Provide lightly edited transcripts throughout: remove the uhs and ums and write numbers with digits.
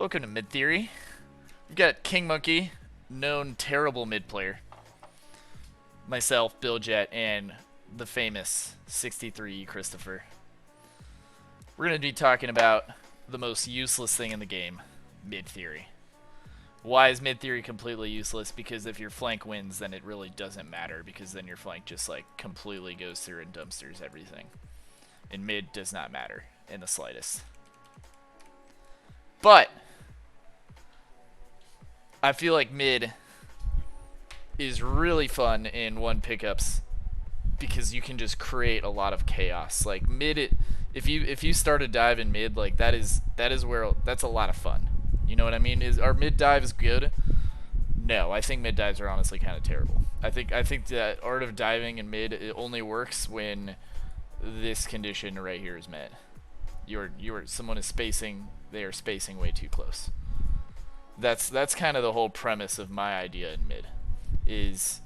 Welcome to Mid Theory. We've got King Monkey, known terrible mid player, myself, Billjet, and the famous 63 Christopher. We're going to be talking about the most useless thing in the game, mid theory. Why is mid theory completely useless? Because if your flank wins, then it really doesn't matter, because then your flank just like completely goes through and dumpsters everything. And mid does not matter in the slightest. But I feel like mid is really fun in one pickups because you can just create a lot of chaos. Like mid, if you start a dive in mid, like that is where that's a lot of fun. You know what I mean? Is our mid dives good? No, I think mid dives are honestly kind of terrible. I think that art of diving in mid, it only works when this condition right here is met. Someone is spacing. They are spacing way too close. That's kind of the whole premise of my idea in mid, is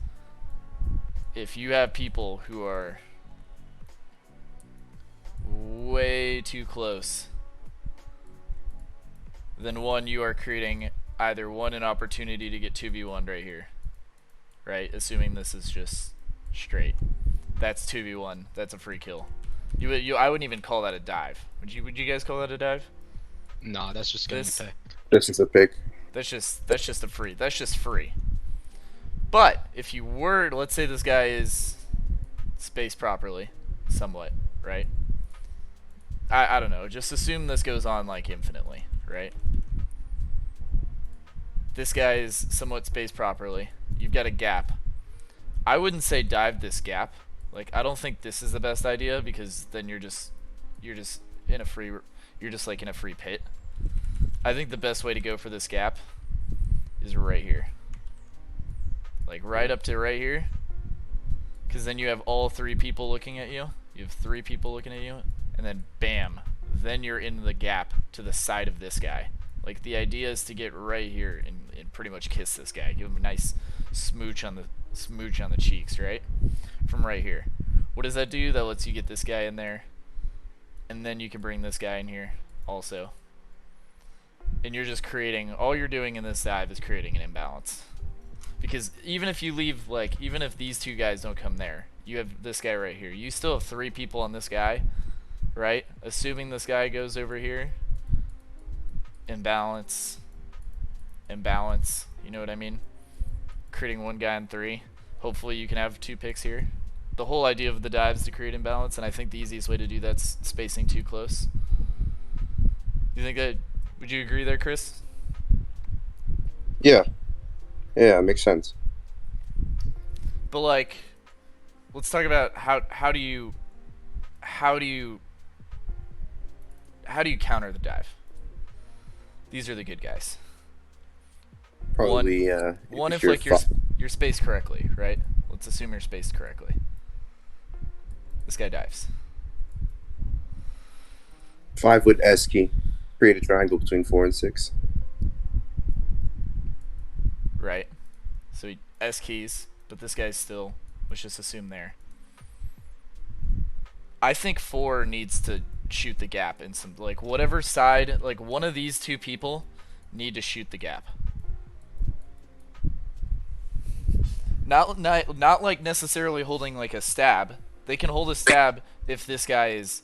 if you have people who are way too close, then one, you are creating either one, an opportunity to get 2v1 right here, right? Assuming this is just straight. That's 2v1. That's a free kill. I wouldn't even call that a dive. Would you guys call that a dive? Nah, that's just getting This a pick. This is a pick. That's just a free. That's just free. But if you were, let's say this guy is spaced properly, somewhat, right? I don't know. Just assume this goes on like infinitely, right? This guy is somewhat spaced properly. You've got a gap. I wouldn't say dive this gap. Like, I don't think this is the best idea, because then you're just in a free, you're just like in a free pit. I think the best way to go for this gap is right here. Like right up to right here. Because then you have all three people looking at you. You have three people looking at you. And then bam. Then you're in the gap to the side of this guy. Like the idea is to get right here and pretty much kiss this guy. Give him a nice smooch on the cheeks, right? From right here. What does that do? That lets you get this guy in there. And then you can bring this guy in here also. And you're just creating, all you're doing in this dive is creating an imbalance. Because even if you leave, like, even if these two guys don't come there, you have this guy right here. You still have three people on this guy, right? Assuming this guy goes over here. Imbalance. Imbalance. You know what I mean? Creating one guy in three. Hopefully you can have two picks here. The whole idea of the dive is to create imbalance, and I think the easiest way to do that's spacing too close. You think that, would you agree there, Chris? Yeah. Yeah, makes sense. But like, let's talk about how do you counter the dive? These are the good guys. Probably One if if like you're spaced correctly, right? Let's assume you're spaced correctly. This guy dives. 5 with S key. Create a triangle between 4 and 6. Right? So he S keys, but this guy's still, let's just assume there. I think 4 needs to shoot the gap in some, like, whatever side, like one of these two people need to shoot the gap. Not like necessarily holding like a stab. They can hold a stab if this guy is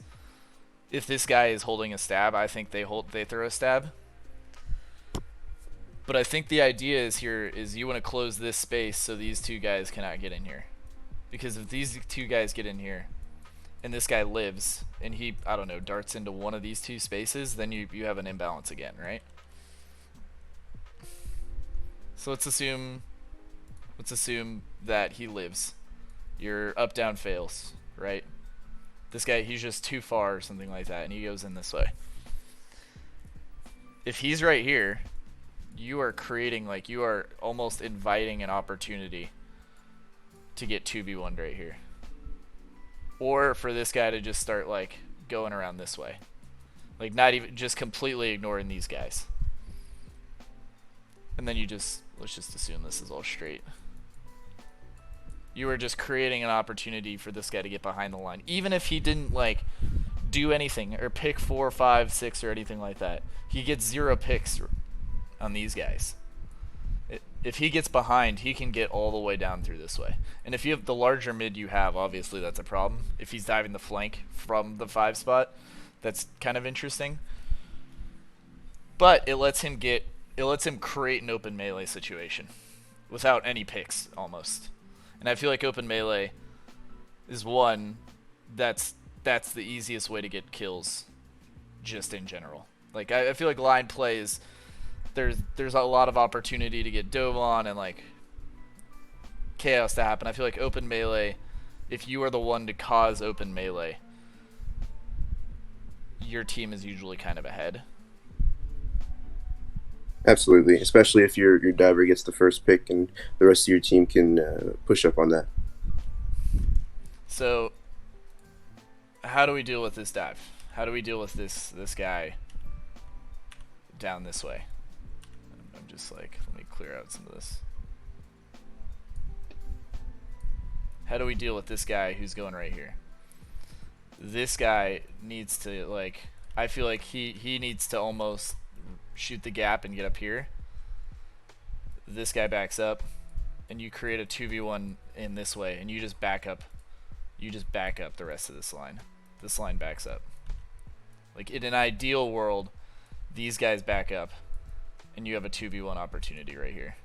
holding a stab. I think they throw a stab. But I think the idea is you want to close this space so these two guys cannot get in here. Because if these two guys get in here and this guy lives and he, I don't know, darts into one of these two spaces, then you have an imbalance again, right? So let's assume that he lives. Your up down fails, right? This guy, he's just too far or something like that, and he goes in this way. If he's right here, you are creating, like, you are almost inviting an opportunity to get 2v1 right here. Or for this guy to just start, like, going around this way. Like, not even, just completely ignoring these guys. And then let's just assume this is all straight. You are just creating an opportunity for this guy to get behind the line. Even if he didn't, like, do anything or pick 4, 5, 6 or anything like that. He gets 0 picks on these guys. If he gets behind, he can get all the way down through this way. And if you have the larger mid you have, obviously that's a problem. If he's diving the flank from the 5 spot, that's kind of interesting. But it lets him create an open melee situation without any picks almost. And I feel like open melee is one that's the easiest way to get kills just in general. Like I feel like line play is there's a lot of opportunity to get dove on and like chaos to happen. I feel like open melee, if you are the one to cause open melee, your team is usually kind of ahead. Absolutely, especially if your diver gets the first pick and the rest of your team can push up on that. So, how do we deal with this dive? How do we deal with this guy down this way? I'm just like, let me clear out some of this. How do we deal with this guy who's going right here? This guy needs to, like, I feel like he needs to almost shoot the gap and get up here. This guy backs up, and you create a 2v1 in this way, and you just back up. You just back up the rest of this line. This line backs up. Like, in an ideal world, these guys back up, and you have a 2v1 opportunity right here.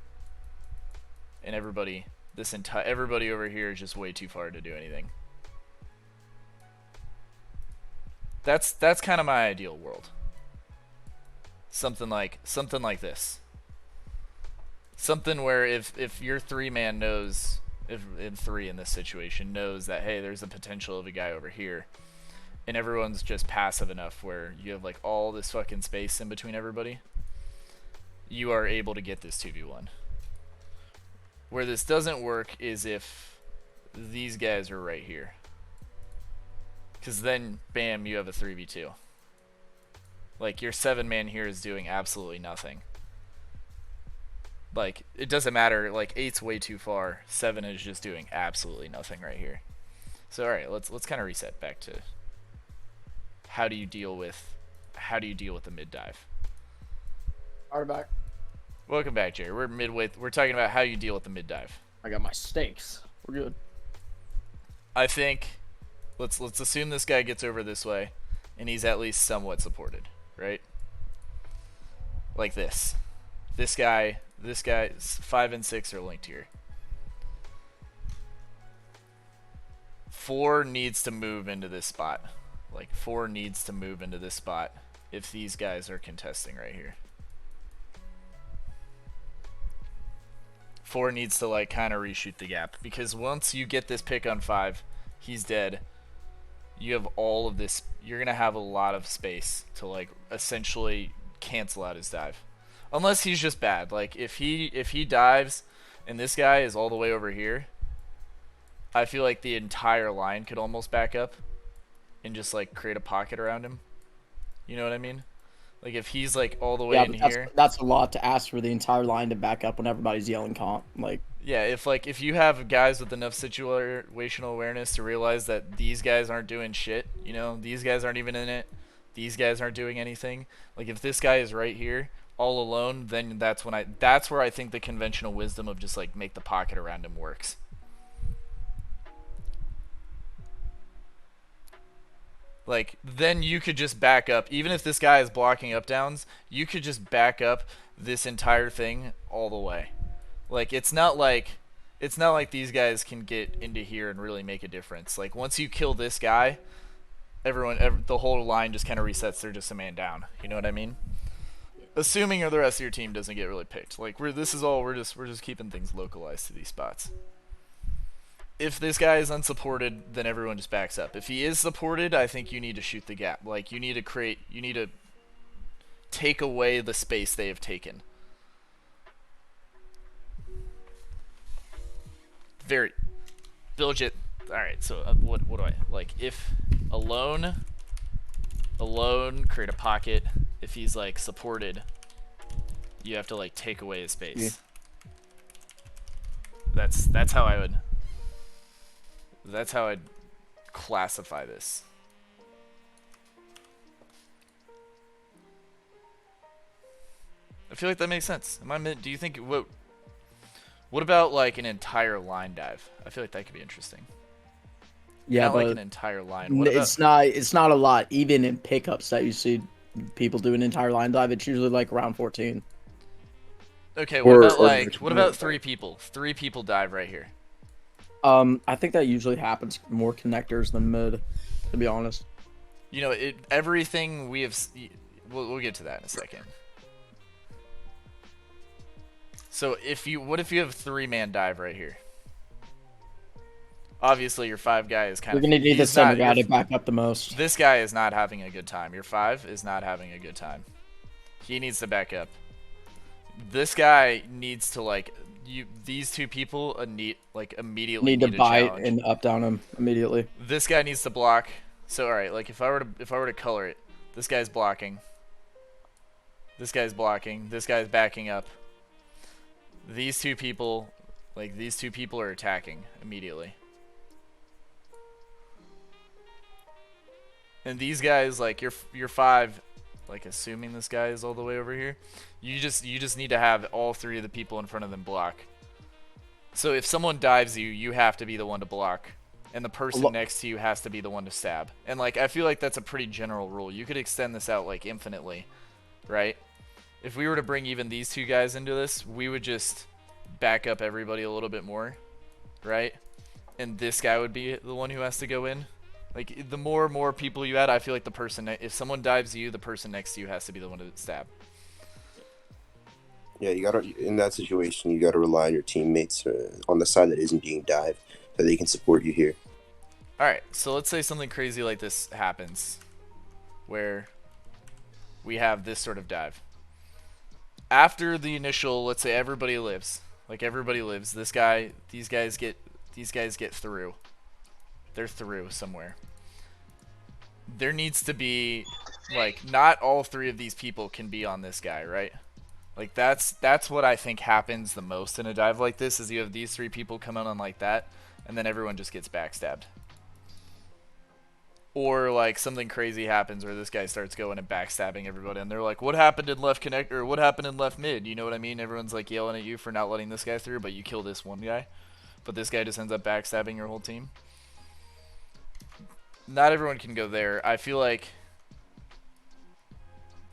And everybody over here is just way too far to do anything. That's kind of my ideal world. Something like this. Something where if your 3-man knows, if in 3 in this situation knows that, hey, there's a potential of a guy over here, and everyone's just passive enough where you have like all this fucking space in between everybody, you are able to get this 2v1. Where this doesn't work is if these guys are right here, because then bam, you have a 3v2. Like, your 7-man here is doing absolutely nothing. Like, it doesn't matter. Like, 8's way too far. 7 is just doing absolutely nothing right here. So, alright, let's kind of reset back to how do you deal with the mid dive. Alright, back. Welcome back, Jerry. We're midway. We're talking about how you deal with the mid dive. I got my stakes. We're good. I think let's assume this guy gets over this way, and he's at least somewhat supported, right? Like this. This guy, 5 and 6 are linked here. 4 needs to move into this spot. Like, 4 needs to move into this spot if these guys are contesting right here. 4 needs to, like, kind of reshoot the gap, because once you get this pick on 5, he's dead. You have all of this. You're gonna have a lot of space to, like, essentially cancel out his dive, unless he's just bad. Like, if he dives and this guy is all the way over here, I feel like the entire line could almost back up and just, like, create a pocket around him. You know what I mean? Like, if he's, like, all the way in here, that's a lot to ask for the entire line to back up when everybody's yelling comp. Like, yeah, if you have guys with enough situational awareness to realize that these guys aren't doing shit, you know, these guys aren't even in it, these guys aren't doing anything. Like, if this guy is right here all alone, then that's where I think the conventional wisdom of just, like, make the pocket around him works. Like, then you could just back up. Even if this guy is blocking up downs, you could just back up this entire thing all the way. Like, it's not like these guys can get into here and really make a difference. Like, once you kill this guy, the whole line just kind of resets. They're just a man down. You know what I mean? Assuming the rest of your team doesn't get really picked. Like, we're just keeping things localized to these spots. If this guy is unsupported, then everyone just backs up. If he is supported, I think you need to shoot the gap. Like, you need to take away the space they have taken. Billjet. Alright, so what do I like? If alone, create a pocket. If he's, like, supported, you have to, like, take away his space. Yeah. That's how I would. That's how I'd classify this. I feel like that makes sense. Do you think what about like an entire line dive? I feel like that could be interesting. Yeah, Not like but an entire line. What about it's not a lot. Even in pickups that you see people do an entire line dive, it's usually like round 14. Okay, Or what about 3 people? 3 people dive right here. I think that usually happens more connectors than mid, to be honest. You know, everything we have. We'll get to that in a second. So what if you have 3-man dive right here? Obviously, your 5 guy is kind You're of. gonna need the he's center not- guy your- to back up the most. This guy is not having a good time. Your 5 is not having a good time. He needs to back up. This guy needs to these 2 people immediately Need to a bite challenge. and up down him immediately. This guy needs to block. So all right, like if I were to color it, this guy's blocking. This guy's blocking. This guy's backing up. These 2 people, these 2 people are attacking immediately. And these guys, like your 5, like assuming this guy is all the way over here, you just need to have all 3 of the people in front of them block. So if someone dives you, you have to be the one to block, and the person next to you has to be the one to stab. And like I feel like that's a pretty general rule. You could extend this out like infinitely, right? If we were to bring even these 2 guys into this, we would just back up everybody a little bit more, right? And this guy would be the one who has to go in. Like, the more and more people you add, I feel like if someone dives you, the person next to you has to be the one to stab. Yeah, in that situation, you gotta rely on your teammates on the side that isn't being dived, so they can support you here. Alright, so let's say something crazy like this happens, where we have this sort of dive. After the initial, let's say everybody lives, these guys get through. They're through somewhere. There needs to be, not all 3 of these people can be on this guy, right? Like, that's what I think happens the most in a dive like this, is you have these 3 people come on like that, and then everyone just gets backstabbed. Or, like, something crazy happens where this guy starts going and backstabbing everybody, and they're like, what happened in left connect, or what happened in left mid? You know what I mean? Everyone's, like, yelling at you for not letting this guy through, but you kill this one guy. But this guy just ends up backstabbing your whole team. Not everyone can go there. I feel like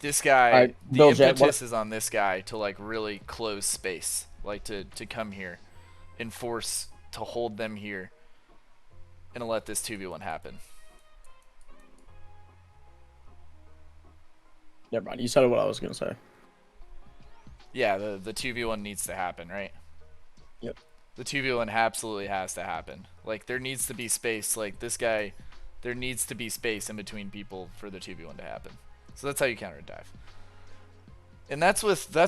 this guy, the impetus is on this guy to like really close space, like to come here, and force to hold them here, and let this 2v1 happen. Never mind. You said what I was gonna say. Yeah, the 2v1 needs to happen, right? Yep. The 2v1 absolutely has to happen. Like, there needs to be space. Like, this guy, there needs to be space in between people for the 2v1 to happen. So that's how you counter a dive. And that's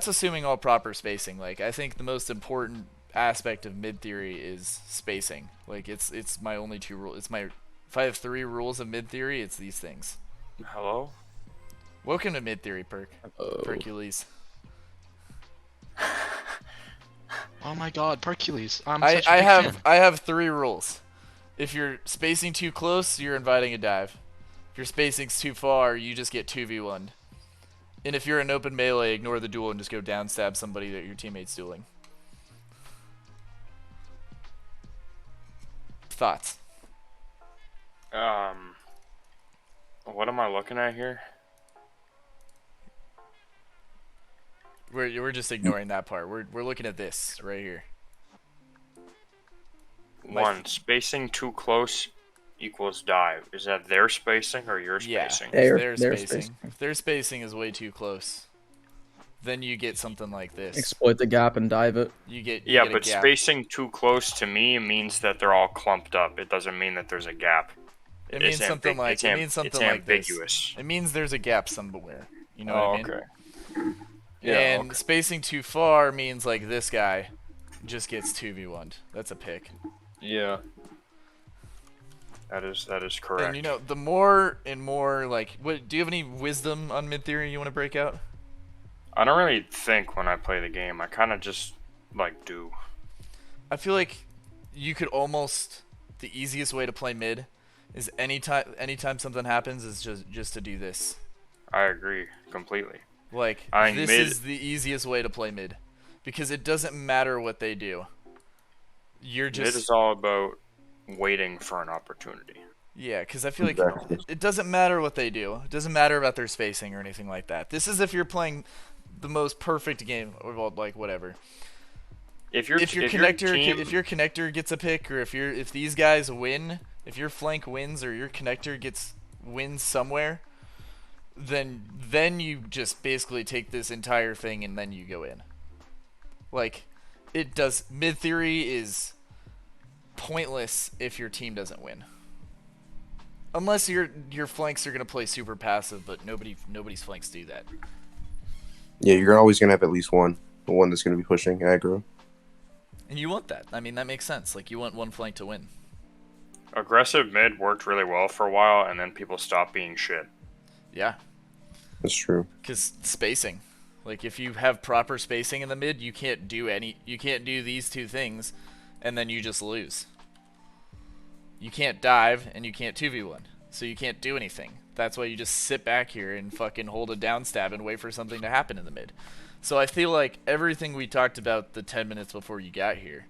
assuming all proper spacing. Like, I think the most important aspect of mid theory is spacing. Like, it's my only 2 rules. If I have 3 rules of mid theory, it's these things. Hello? Welcome to mid theory, Percules. Oh my god, Percules. I'm I such a big fan. have 3 rules. If you're spacing too close, you're inviting a dive. If your spacing's too far, you just get 2v1'd. And if you're an open melee, ignore the duel and just go down stab somebody that your teammate's dueling. Thoughts? What am I looking at here? We're just ignoring that part. We're looking at this right here. 1, spacing too close equals dive. Is that their spacing or your spacing? Yeah, Their spacing. If their spacing is way too close, then you get something like this. Exploit the gap and dive it. You get Yeah, a but gap. spacing too close to me means that they're all clumped up. It doesn't mean that there's a gap. It means something like it's this. ambiguous. It means there's a gap somewhere. You know what I mean? Okay. Yeah, And okay. spacing too far means like this guy just gets 2v1'd. That's a pick. Yeah. That is correct. And you know, the more and more like, do you have any wisdom on mid theory you want to break out? I don't really think when I play the game. I kind of just like do. I feel like you could almost, the easiest way to play mid is anytime something happens is just to do this. I agree completely. Like, I think this mid- is the easiest way to play mid. Because it doesn't matter what they do. You're Mid just... is all about waiting for an opportunity. Yeah, because I feel like Exactly. it doesn't matter what they do. It doesn't matter about their spacing or anything like that. This is if you're playing the most perfect game, or well, like whatever. If If your connector team, if your connector gets a pick, or if these guys win, if your flank wins or your connector wins somewhere, then you just basically take this entire thing and then you go in. Like, it does. Mid theory is pointless if your team doesn't win. Unless your flanks are gonna play super passive, but nobody's flanks do that. Yeah, you're always gonna have at least one, the one that's gonna be pushing aggro. And you want that. I mean, that makes sense. Like, you want one flank to win. aggressive mid worked really well for a while, and then people stopped being shit. Yeah, That's true. because spacing. Like, if you have proper spacing in the mid, you can't do these two things, and then you just lose. You can't dive, and you can't 2v1, so you can't do anything. That's why you just sit back here and fucking hold a down stab and wait for something to happen in the mid. So I feel like everything we talked about the 10 minutes before you got here,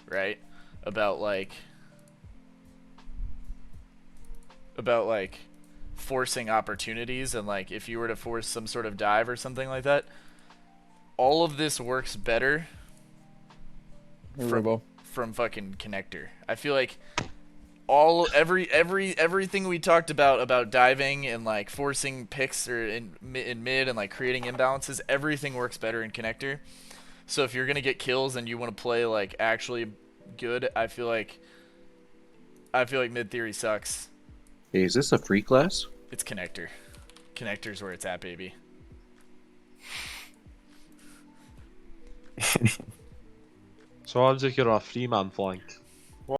right? About like forcing opportunities, and like if you were to force some sort of dive or something like that, all of this works better from fucking connector. I feel like everything we talked about diving and like forcing picks or in mid and like creating imbalances, everything works better in connector. So if you're gonna get kills and you want to play like actually good, I feel like mid theory sucks. Hey, is this a free class? It's connector. Connector's where it's at, baby. So I'm just gonna a free man flank.